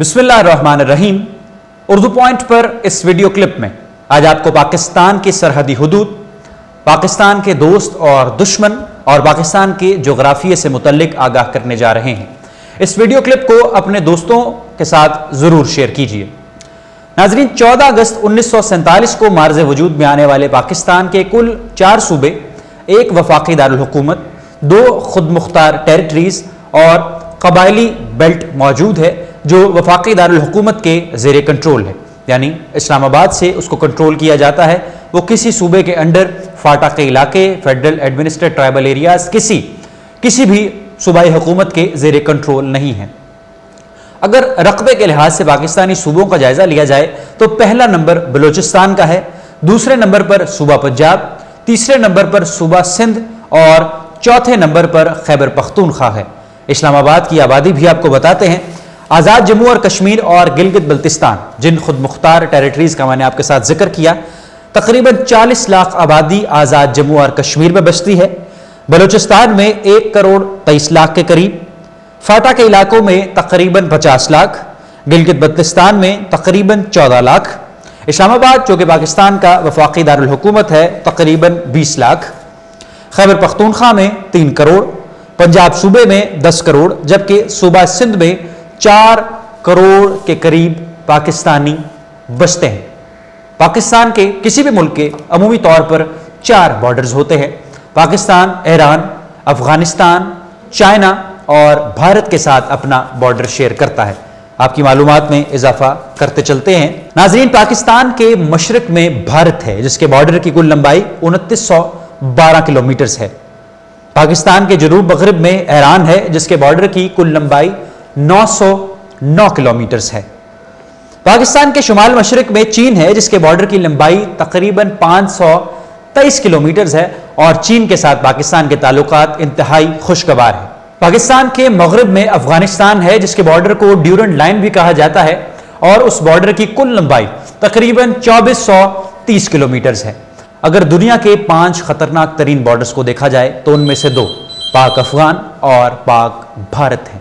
बिस्मिल्लाहिर्रहमानिर्रहीम। उर्दू पॉइंट पर इस वीडियो क्लिप में आज आपको पाकिस्तान की सरहदी हुदूद, पाकिस्तान के दोस्त और दुश्मन और पाकिस्तान के जोग्राफिये से मुतल्लिक आगाह करने जा रहे हैं। इस वीडियो क्लिप को अपने दोस्तों के साथ ज़रूर शेयर कीजिए। नाज़रीन, 14 अगस्त 1947 को मार्ज़ वजूद में आने वाले पाकिस्तान के कुल 4 सूबे, एक वफाकी दारुल हुकूमत, 2 खुद मुख्तार टेरिटरीज और कबायली बेल्ट मौजूद है जो वफाकी दारुल हुकूमत के ज़ेरे कंट्रोल है, यानी इस्लामाबाद से उसको कंट्रोल किया जाता है। वो किसी सूबे के अंडर फाटा के इलाके, फेडरल एडमिनिस्ट्रेटेड ट्राइबल एरियाज किसी भी सूबाई हुकूमत के ज़ेरे कंट्रोल नहीं है। अगर रकबे के लिहाज से पाकिस्तानी सूबों का जायजा लिया जाए तो पहला नंबर बलूचिस्तान का है, दूसरे नंबर पर सूबा पंजाब, तीसरे नंबर पर सूबा सिंध और चौथे नंबर पर खैबर पख्तूनख्वा है। इस्लामाबाद की आबादी भी आपको बताते हैं। आज़ाद जम्मू और कश्मीर और गिलगित बल्तिस्तान, जिन खुद मुख्तार टेरिटरीज का मैंने आपके साथ जिक्र किया, तकरीबन 40 लाख आबादी आज़ाद जम्मू और कश्मीर में बसती है। बलूचिस्तान में 1 करोड़ 23 लाख के करीब, फाटा के इलाकों में तकरीबन 50 लाख, गिलगित बल्तिस्तान में तकरीबन 14 लाख, इस्लामाबाद जो कि पाकिस्तान का वफाकी दारुल हुकूमत है तकरीबन 20 लाख, खैबर पख्तूनख्वा में 3 करोड़, पंजाब सूबे में 10 करोड़, जबकि सूबा सिंध में 4 करोड़ के करीब पाकिस्तानी बसते हैं। पाकिस्तान के किसी भी मुल्क के अमूमी तौर पर 4 बॉर्डर्स होते हैं। पाकिस्तान ईरान, अफगानिस्तान, चाइना और भारत के साथ अपना बॉर्डर शेयर करता है। आपकी मालूमात में इजाफा करते चलते हैं। नाजरीन, पाकिस्तान के मशरक में भारत है जिसके बॉर्डर की कुल लंबाई 2912 किलोमीटर है। पाकिस्तान के जनूब मगरिब में ईरान है जिसके बॉर्डर की कुल लंबाई 909 किलोमीटर है। पाकिस्तान के शुमाल मशरक में चीन है जिसके बॉर्डर की लंबाई तकरीबन 523 किलोमीटर है और चीन के साथ पाकिस्तान के ताल्लुकात इंतहाई खुशगवार है। पाकिस्तान के मगरिब में अफगानिस्तान है जिसके बॉर्डर को ड्यूरेंट लाइन भी कहा जाता है और उस बॉर्डर की कुल लंबाई तकरीबन 2430 किलोमीटर है। अगर दुनिया के 5 खतरनाक तरीन बॉर्डर्स को देखा जाए तो उनमें से 2 पाक अफगान और पाक भारत हैं।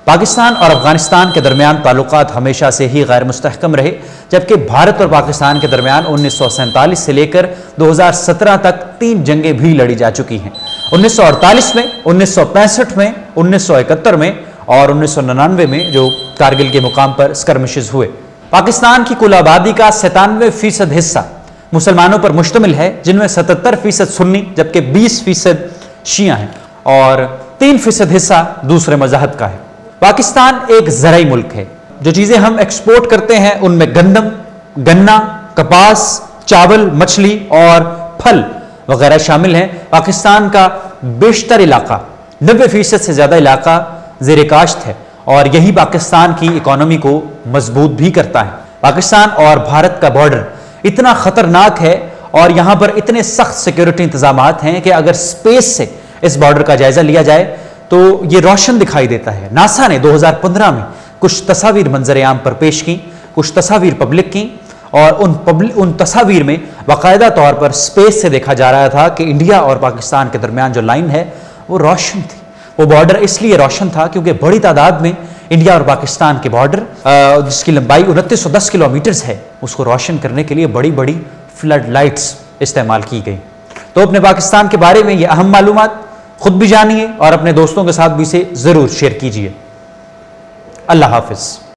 पाकिस्तान और अफगानिस्तान के दरमियान ताल्लुकात हमेशा से ही गैर मुस्तहकम रहे, जबकि भारत और पाकिस्तान के दरमियान 1947 से लेकर 2017 तक 3 जंगें भी लड़ी जा चुकी हैं। 1948 में, 1965 में, 1971 में और 1999 में जो कारगिल के मुकाम पर स्कर्मिशेस हुए। पाकिस्तान की कुल आबादी का 97% हिस्सा मुसलमानों पर मुश्तमिल है, जिनमें 77% सुन्नी जबकि 20% शिया हैं और 3% हिस्सा दूसरे मज़हब का है। पाकिस्तान एक ज़राई मुल्क है। जो चीज़ें हम एक्सपोर्ट करते हैं उनमें गंदम, गन्ना, कपास, चावल, मछली और फल वगैरह शामिल हैं। पाकिस्तान का बेशतर इलाका, 90% से ज़्यादा इलाका ज़ेरे काश्त है और यही पाकिस्तान की इकॉनमी को मजबूत भी करता है। पाकिस्तान और भारत का बॉर्डर इतना ख़तरनाक है और यहाँ पर इतने सख्त सिक्योरिटी इंतजामात हैं कि अगर स्पेस से इस बॉर्डर का जायज़ा लिया जाए तो ये रोशन दिखाई देता है। नासा ने 2015 में कुछ तस्वीर मंजर आम पर पेश की, कुछ तस्वीर पब्लिक की और उन तस्वीर में बाकायदा तौर पर स्पेस से देखा जा रहा था कि इंडिया और पाकिस्तान के दरमियान जो लाइन है वो रोशन थी। वो बॉर्डर इसलिए रोशन था क्योंकि बड़ी तादाद में इंडिया और पाकिस्तान के बॉर्डर जिसकी लंबाई 2910 किलोमीटर है, उसको रोशन करने के लिए बड़ी बड़ी फ्लड लाइट्स इस्तेमाल की गई। तो अपने पाकिस्तान के बारे में ये अहम मालूमात खुद भी जानिए और अपने दोस्तों के साथ भी इसे ज़रूर शेयर कीजिए। अल्लाह हाफिज़।